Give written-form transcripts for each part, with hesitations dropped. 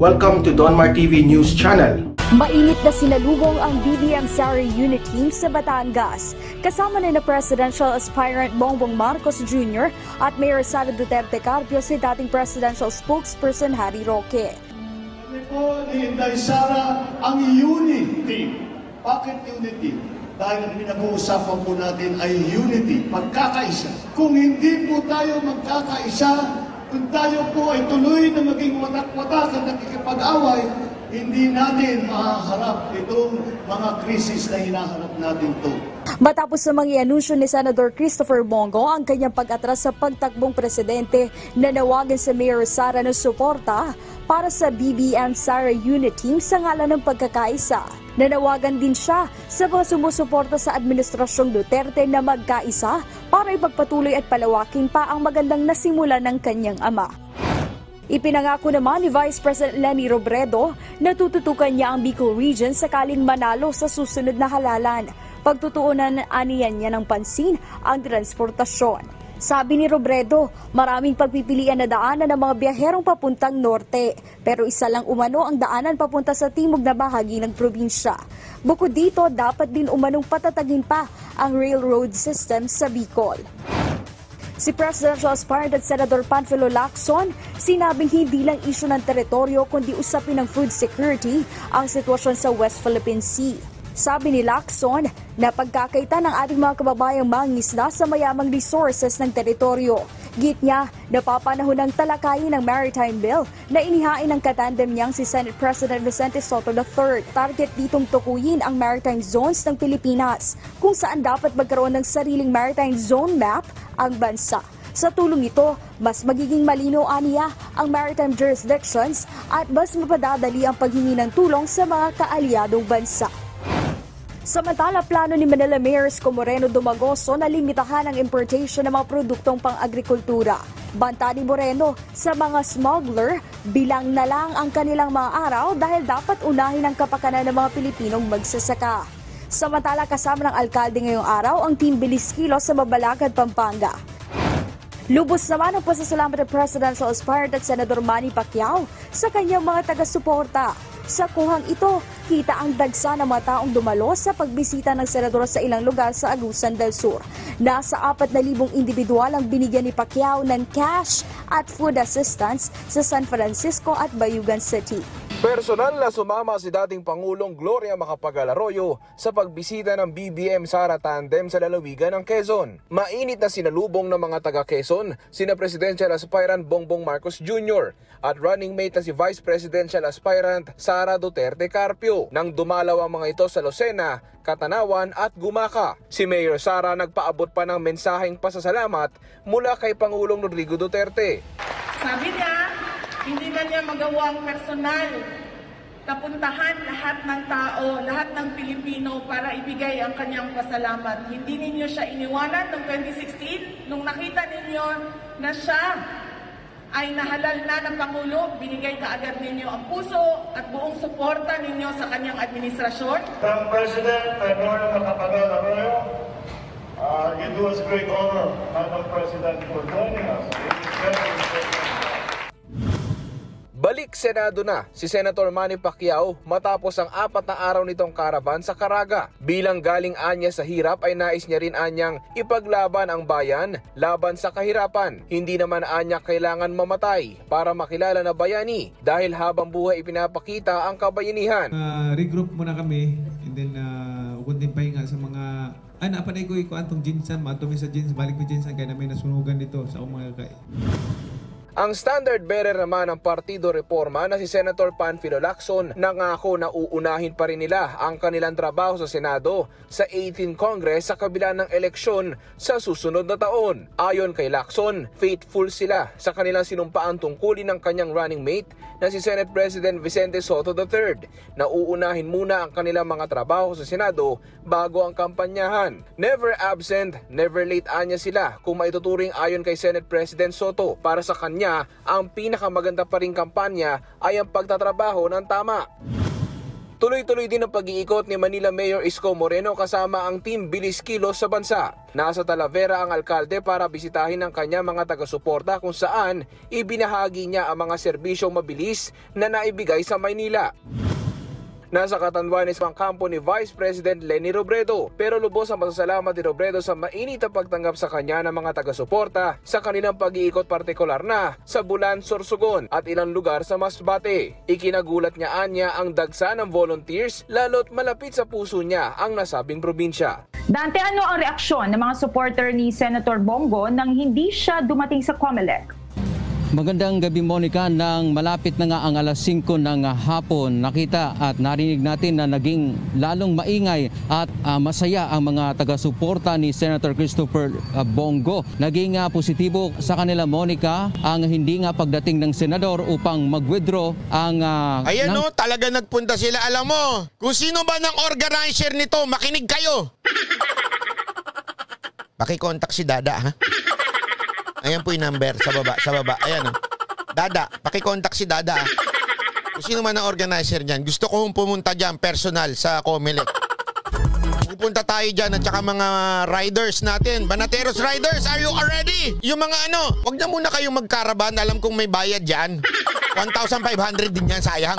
Welcome to Donmar TV News Channel. Mainit na sinalubong ang BBM Sara Unit Team sa Batangas. Kasama na presidential aspirant Bongbong Marcos Jr. at Mayor Sara Duterte Carpio si dating presidential spokesperson Harry Roque. Kami po ni Inday Sara ang unit team. Bakit unity? Dahil ang pinag-uusapan po natin ay unity, pagkakaisa. Kung hindi po tayo magkakaisa, kung tayo po ay tuloy na maging watak-watak at nakikipag-away, hindi natin mahaharap itong mga krisis na hinaharap natin ito. Matapos namang i-anunsyo ni Senador Christopher Bongo ang kanyang pag-atras sa pagtakbong presidente, nanawagan sa Mayor Sara ng suporta para sa BBM Sara Unit Team sa ngalan ng pagkakaisa. Nanawagan din siya sa mga sumusuporta sa Administrasyong Duterte na magkaisa para ipagpatuloy at palawakin pa ang magandang nasimula ng kanyang ama. Ipinangako naman ni Vice President Leni Robredo na tututukan niya ang Bicol Region sakaling manalo sa susunod na halalan. Pagtutuunan aniyan niya ng pansin ang transportasyon. Sabi ni Robredo, maraming pagpipilian na daanan ng mga biyaherong papuntang norte, pero isa lang umano ang daanan papunta sa timog na bahagi ng probinsya. Bukod dito, dapat din umanong patatagin pa ang railroad system sa Bicol. Si Presidential Aspirant at Senator Panfilo Lacson, sinabing hindi lang isyu ng teritoryo kundi usapin ng food security ang sitwasyon sa West Philippine Sea. Sabi ni Lacson na pagkakaita ng ating mga kababayang mangingisda sa mayamang resources ng teritoryo. Git niya, napapanahon ng talakayin ng Maritime Bill na inihain ng katandem niyang si Senate President Vicente Soto III. Target ditong tukuyin ang maritime zones ng Pilipinas, kung saan dapat magkaroon ng sariling maritime zone map ang bansa. Sa tulong ito, mas magiging malinaw aniya ang maritime jurisdictions at mas mapadadali ang paghingi ng tulong sa mga kaalyadong bansa. Samantala, plano ni Manila Mayor Isko Moreno Dumagoso na limitahan ang importation ng mga produktong pang-agrikultura. Banta ni Moreno, sa mga smuggler, bilang na lang ang kanilang mga araw dahil dapat unahin ang kapakanan ng mga Pilipinong magsasaka. Samantala, kasama ng alkalde ngayong araw ang Team Bilis Kilos sa Mabalacat, Pampanga. Lubos naman ang pasasalamat ng Presidential Aspirant at Senador Manny Pacquiao sa kanyang mga taga-suporta. Sa kuhang ito, kita ang dagsa ng mga taong dumalo sa pagbisita ng senador sa ilang lugar sa Agusan del Sur. Nasa 4,000 individual ang binigyan ni Pacquiao ng cash at food assistance sa San Francisco at Bayugan City. Personal na sumama si dating Pangulong Gloria Macapagal-Arroyo sa pagbisita ng BBM Sara Tandem sa lalawigan ng Quezon. Mainit na sinalubong ng mga taga-Quezon sina Presidential Aspirant Bongbong Marcos Jr. at running mate na si Vice Presidential Aspirant Sara Duterte Carpio nang dumalaw ang mga ito sa Lucena, Katanawan at Gumaca. Si Mayor Sara nagpaabot pa ng mensaheng pasasalamat mula kay Pangulong Rodrigo Duterte. Sabi niya, hindi na niya magawang personal kapuntahan lahat ng tao, lahat ng Pilipino para ibigay ang kanyang pasalamat. Hindi ninyo siya iniwanan noong 2016 nung nakita ninyo na siya ay nahalal na ng Pangulo, binigay kaagad ninyo ang puso at buong suporta ninyo sa kanyang administrasyon. Madam President, Gloria Macapagal-Arroyo, it was a great honor, Madam President, for joining us. Balik Senado na si Senator Manny Pacquiao matapos ang 4 na araw nitong karaban sa Caraga. Bilang galing anya sa hirap ay nais niya rin anyang ipaglaban ang bayan laban sa kahirapan. Hindi naman anya kailangan mamatay para makilala na bayani dahil habang buhay ipinapakita ang kabayanihan. Regroup muna kami and then kunting pahinga sa mga napanay ko antong Jinsan, matumi sa Jinsan, balik ko Jinsan kaya na may nasunugan dito sa mga kay. Ang standard bearer naman ng Partido Reforma na si Senator Panfilo Lacson nangako na uunahin pa rin nila ang kanilang trabaho sa Senado sa 18th Congress sa kabila ng eleksyon sa susunod na taon. Ayon kay Lacson, faithful sila sa kanilang sinumpaang tungkulin ng kanyang running mate na si Senate President Vicente Soto III na uunahin muna ang kanilang mga trabaho sa Senado bago ang kampanyahan. Never absent, never late anya sila kung maituturing ayon kay Senate President Soto. Para sa kanya, ang pinakamaganda pa ring kampanya ay ang pagtatrabaho ng tama. Tuloy-tuloy din ang pag-iikot ni Manila Mayor Isko Moreno kasama ang Team Bilis Kilos sa bansa. Nasa Talavera ang alkalde para bisitahin ang kanya mga taga-suporta kung saan ibinahagi niya ang mga serbisyong mabilis na naibigay sa Maynila. Nasa Catanduanes ang kampo ni Vice President Leni Robredo, pero lubos ang pasasalamat ni Robredo sa mainit na pagtanggap sa kanya ng mga taga-suporta sa kanilang pag-iikot partikular na sa Bulan, Sorsogon at ilang lugar sa Masbate. Ikinagulat niya anya ang dagsa ng volunteers lalo't malapit sa puso niya ang nasabing probinsya. Dante, ano ang reaksyon ng mga supporter ni Senator Bongo nang hindi siya dumating sa COMELEC? Magandang gabi, Monica. Nang malapit na nga ang alas 5 ng hapon, nakita at narinig natin na naging lalong maingay at masaya ang mga taga-suporta ni Senator Christopher Bongo. Naging positibo sa kanila, Monica, ang hindi nga pagdating ng senador upang mag-withdraw ang... Ayan o, talaga nagpunta sila. Alam mo, kung sino ba ng organizer nito, makinig kayo. Paki-contact si Dada, ha? Ayan po yung number sa baba. Ayan o. Dada, paki-contact si Dada. Kung sino man ang organizer niyan, gusto kong pumunta dyan personal sa COMELEC. Pupunta tayo dyan at saka mga riders natin. Banateros riders, are you ready? Yung mga wag na muna kayong magkaraban. Alam kong may bayad dyan. 1,500 din yan, sayang.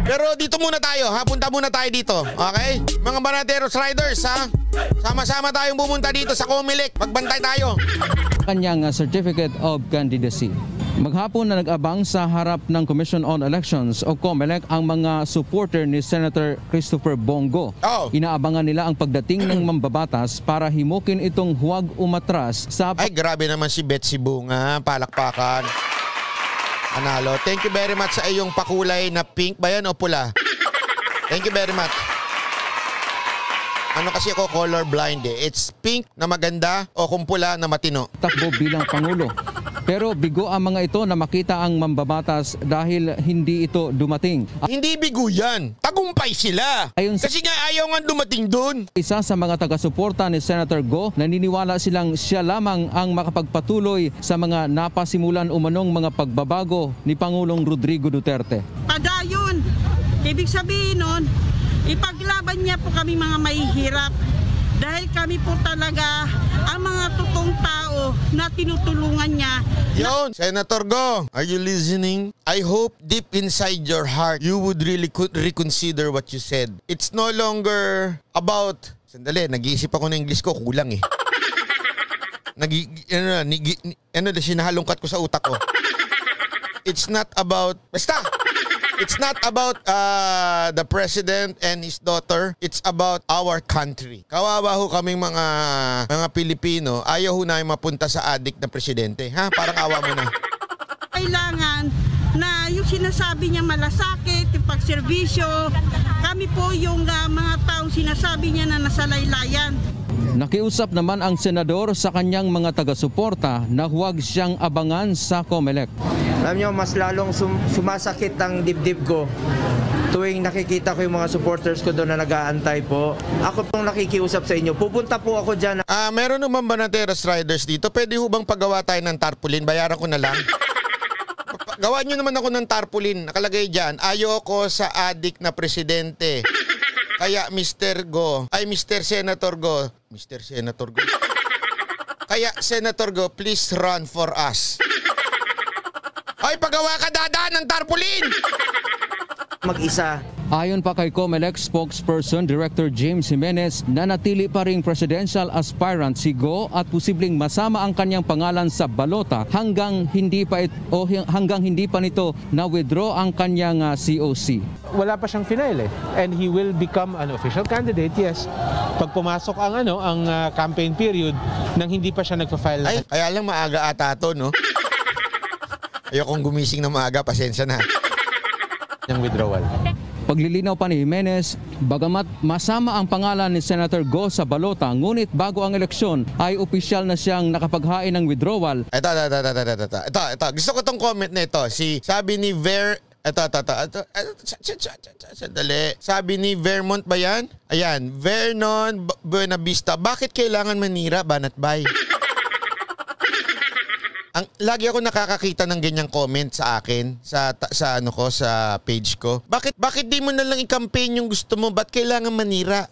Pero dito muna tayo, ha? Punta muna tayo dito, okay? Mga Banateros riders, ha? Sama-sama tayong pumunta dito sa COMELEC. Magbantay tayo. Kanyang Certificate of Candidacy. Maghapon na nag-abang sa harap ng Commission on Elections o COMELEC ang mga supporter ni Senator Christopher Bongo. Inaabangan nila ang pagdating ng mambabatas para himukin itong huwag umatras sa... Ay, grabe naman si Betsy Bunga. Palakpakan. Analo. Thank you very much sa iyong pakulay na pink ba yan o pula? Thank you very much. Ano kasi ako color blind eh. It's pink na maganda o kung pula na matino. Takbo bilang Pangulo. Pero bigo ang mga ito na makita ang mambabatas dahil hindi ito dumating. Hindi bigo yan. Tagumpay sila. Kasi nga ayaw nga dumating doon. Isa sa mga taga-suporta ni Senator Go, naniniwala silang siya lamang ang makapagpatuloy sa mga napasimulan umanong mga pagbabago ni Pangulong Rodrigo Duterte. Padayon. Ibig sabihin nun, ipaglaban niya po kami mga mahihirap dahil kami po talaga ang mga totoong tao na tinutulungan niya. Yon, Senator Go, are you listening? I hope deep inside your heart you would really reconsider what you said. It's no longer about... Sandali, nag-iisip ako ng English ko, kulang eh. Sinahalongkat ko sa utak ko. It's not about... Basta! It's not about the president and his daughter. It's about our country. Kawawa ho kaming mga Pilipino. Ayaw ho namin mapunta sa adik na presidente. Ha? Parang awa mo na. Kailangan na yung sinasabi niya malasakit, yung pagserbisyo. Kami po yung mga taong sinasabi niya na nasa laylayan. Nakiusap naman ang senador sa kanyang mga taga-suporta na huwag siyang abangan sa COMELEC. Alam niyo, mas lalong sumasakit ang dibdib ko tuwing nakikita ko yung mga supporters ko doon na nag-aantay po. Ako pong nakikiusap sa inyo. Pupunta po ako dyan. Meron naman Banateros riders dito. Pwede ho bang pagawa tayo ng tarpaulin? Bayaran ko na lang. Gawa nyo naman ako ng tarpaulin. Nakalagay dyan, ayoko sa adik na presidente. Kaya Mr. Senator Go. Mr. Senator Go. Kaya Senator Go, please run for us. Ay, pagawa ka Dada ng tarpaulin! Mag-isa. Ayon pa kay COMELEC spokesperson Director James Jimenez, nanatili pa ring presidential aspirant si Go at posibleng masama ang kanyang pangalan sa balota hanggang hindi pa nito na-withdraw ang kanyang COC. Wala pa siyang final eh. And he will become an official candidate, yes. Pag pumasok ang campaign period nang hindi pa siya nagpa-file. Ay, kaya lang maaga ata to, no? Ayokong gumising na maaga, pasensya na. Yung withdrawal. Paglilinaw pa ni Jimenez, bagamat masama ang pangalan ni Senator Go sa balota, ngunit bago ang eleksyon ay opisyal na siyang nakapaghain ng withdrawal. Ito. Gusto ko tong comment na ito. Sabi ni Sandali. Sabi ni Vermont ba yan? Ayan, Vernon Buenavista. Bakit kailangan manira, Banat Bay? Lagi ako nakakakita ng ganyang comment sa akin sa page ko. Bakit di mo na lang i-campaign yung gusto mo? Ba't kailangan manira?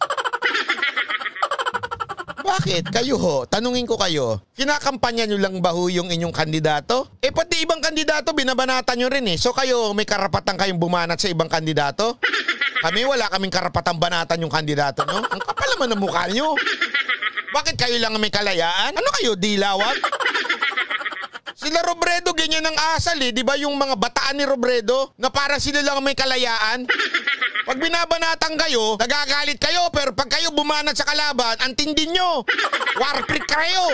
Bakit? Kayo ho, tanungin ko kayo, kinakampanya nyo lang ba ho yung inyong kandidato? Pati ibang kandidato, binabanatan nyo rin eh. So kayo, may karapatan kayong bumanat sa ibang kandidato? Kami, wala kaming karapatang banatan yung kandidato nyo. Ang kapal naman ng mukha nyo. Bakit kayo lang may kalayaan? Ano kayo, dilawan? Sila Robredo, ganyan ang asal eh. Di ba yung mga bataan ni Robredo na para sila lang may kalayaan? Pag binabanatan kayo, nagagalit kayo, pero pag kayo bumanat sa kalaban, ang tindi nyo. Warprick kayo.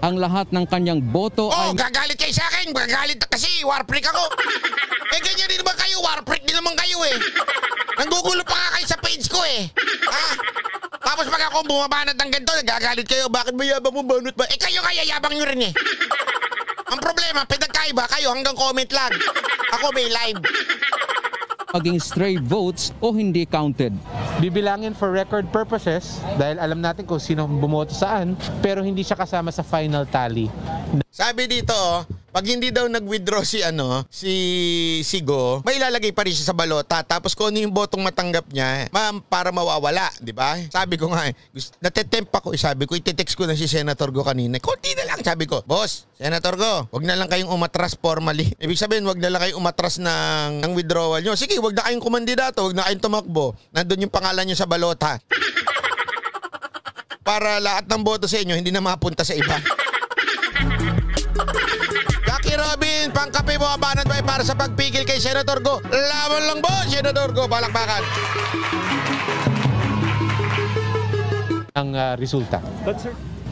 Ang lahat ng kanyang boto ay... gagalit kayo sa akin. Gagalit kasi warprick ako. Ganyan din naman kayo. Warprick din naman kayo eh. Nanggugulo pa nga kayo sa page ko eh. Tapos pag ako bumabanat ng ganito, nagagalit kayo. Bakit ba yabang mo banot ba? Kayo kaya yabang nyo rin eh. Ang problema, pinagkaiba kayo hanggang comment lang. Ako may live. Maging stray votes o hindi counted. Bibilangin for record purposes dahil alam natin kung sino bumoto saan, pero hindi siya kasama sa final tally. Sabi dito, pag hindi daw nag-withdraw si Go, may ilalagay pa rin siya sa balota. Tapos kung ano yung botong matanggap niya, para mawawala, di ba? Sabi ko nga, natetemp ako. Sabi ko, itetext ko na si Senator Go kanina. Konti na lang, sabi ko. Boss, Senator Go, wag na lang kayong umatras formally. Ibig sabihin, wag na lang kayong umatras ng withdrawal nyo. Sige, wag na kayong kumandidato, wag na kayong tumakbo. Nandun yung pangalan nyo sa balota. Para lahat ng boto sa inyo, hindi na mapunta sa iba. Jackie Robin, pangkape mo abanat ba para sa pagpigil kay Senator Go? Laban lang po, Senator Go, palakpakan. Ang resulta.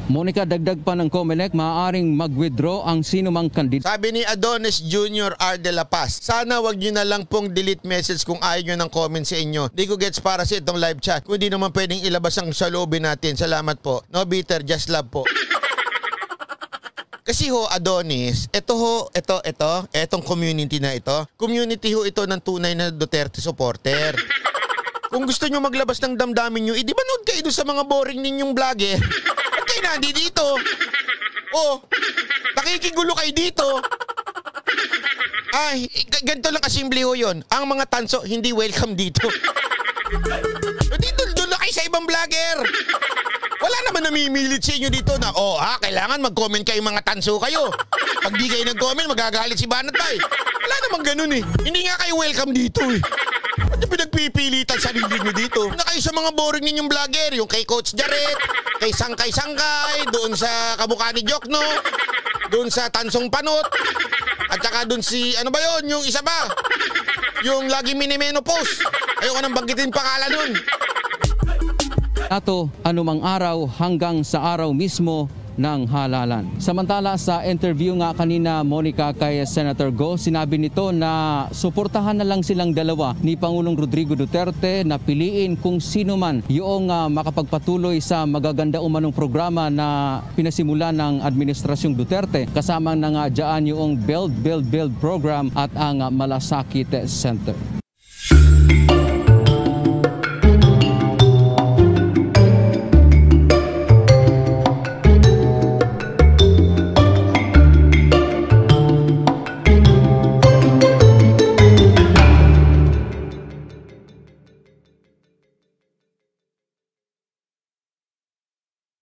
Monica, dagdag pa ng COMELEC, maaaring mag-withdraw ang sino mang kandidato. Sabi ni Adonis Jr. R. De La Paz, sana wag nyo na lang pong delete message kung ayaw nyo ng comment sa inyo. Di ko gets para sa itong live chat. Kung di naman pwedeng ilabas ang saloobin natin. Salamat po. No bitter, just love po. Kasi ho, Adonis, etong community na ito, community ho ito ng tunay na Duterte supporter. Kung gusto nyo maglabas ng damdamin nyo, di ba nood kayo doon sa mga boring ninyong vlogger? Ba't kayo nandi dito? Nakikigulo kayo dito. Ay, ganito lang kasimple ho yun. Ang mga tanso, hindi welcome dito. Dito, doon na kayo sa ibang vlogger. Wala naman namimilit sa inyo dito na, kailangan mag-comment kayo mga tanso kayo. Pag di kayo nag-comment, magagalit si Banat Bay. Wala naman ganun eh. Hindi nga kayo welcome dito eh. Ba't yung pinagpipilitan sarili nyo dito? Na kayo sa mga boring ninyong vlogger, yung kay Coach Jaret, kay Sangkay, doon sa kamukha ni Jokno, doon sa Tansong Panot, at saka doon si, ano ba yon, yung isa ba? Yung lagi minimenopause. Ayoko nang banggitin pangalan nun. Anumang araw hanggang sa araw mismo ng halalan. Samantala sa interview nga kanina, Monica, kay Senator Go, sinabi nito na suportahan na lang silang dalawa ni Pangulong Rodrigo Duterte na piliin kung sino man yung makapagpatuloy sa magaganda umanong programa na pinasimula ng Administrasyong Duterte. Kasama na nga dyan yung Build program at ang Malasakit Center.